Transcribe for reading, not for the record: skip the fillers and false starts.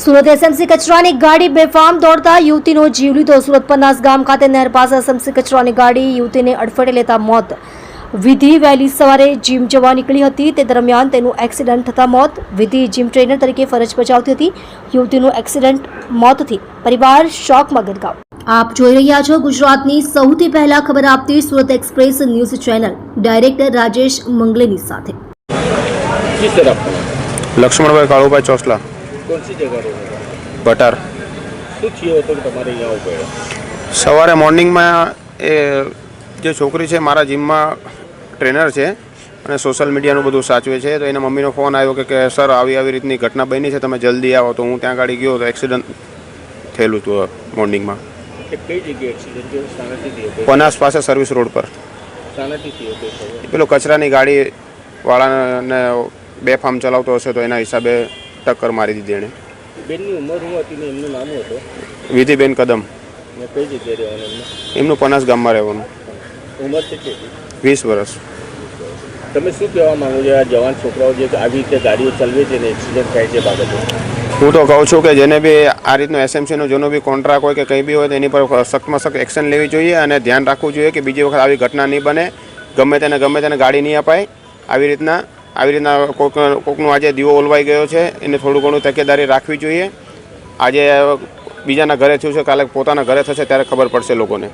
Surat SMC કચરાની ગાડી બેફામ દોડતા યુવતીનો જીવ લીધો। સુરત પન્નાસ ગામ ખાતે નહેર પાસે એસએમસી કચરાની ગાડી યુવતીને અડફેટે લેતા મોત। વિધિ વહેલી સવારે જીમ જવા નીકળી હતી, તે દરમિયાન તેનું એક્સિડન્ટ થતા મોત। વિધિ જીમ ટ્રેનર તરીકે ફરજ બજાવતી હતી। યુવતીનું એક્સિડન્ટ મોતથી પરિવાર શોકમાં ગરકાવ। આપ જોઈ રહ્યા છો ગુજરાતની સૌથી પહેલા ખબર આપતી Surat express news channel. Director Rajesh मंगलेनी साथे। किस तरफ? लक्ष्मण भाई कालूभाई चौसला। कौन सी जगह है? भटार। શું થયું હતું કે તમારે અહીંયા ઉભેલા? સવારે મોર્નિંગમાં એ જે છોકરી છે મારા જીમમાં ટ્રેનર છે અને સોશિયલ મીડિયાનું બધું સાચવે છે, તો એના મમ્મીનો ફોન આવ્યો કે સર આવી રીતની ઘટના બની છે, તમે જલ્દી આવો। તો હું ત્યાં ગાડી ગયો તો એક્સિડન્ટ થયેલું હતું મોર્નિંગમાં। કઈ જગ્યાએ એક્સિડન્ટ થયો? શાનાથી થયો? પનાસ પાસે સર્વિસ રોડ પર। શાનાથી થયો? પેલો કચરાની ગાડી વાળાને બેફામ ચલાવતો હશે તો એના હિસાબે ટક્કર મારી દીધી એણે। બેનની ઉંમર શું હતી ને એમનું નામ હતું? વિધિબેન કદમ। ને કઈ જગ્યાએ રહેવાનું? એમનું પનાસ ગામમાં રહેવાનું। ઉંમર કેટલી? 20 વર્ષ। તમે શું કહેવા માંગો છો આ જવાન છોકરાઓ જે આવી રીતે ગાડીઓ ચલાવે છે ને એક્સિડન્ટ થાય છે બાબતે? હું તો કહું છું કે જેને બી આ રીતનો એસએમસીનો જેનો બી કોન્ટ્રાક્ટ હોય કે કંઈ બી હોય તો એની પર સખ્તમાં સખ્ત એક્શન લેવી જોઈએ અને ધ્યાન રાખવું જોઈએ કે બીજી વખત આવી ઘટના નહીં બને। ગમે તેને ગાડી નહીં અપાય। આવી રીતના કોકનું આજે દીવો ઓલવાઈ ગયો છે, એને થોડું ઘણું તકેદારી રાખવી જોઈએ। આજે બીજાના ઘરે થયું છે, કાલે પોતાના ઘરે થશે ત્યારે ખબર પડશે લોકોને।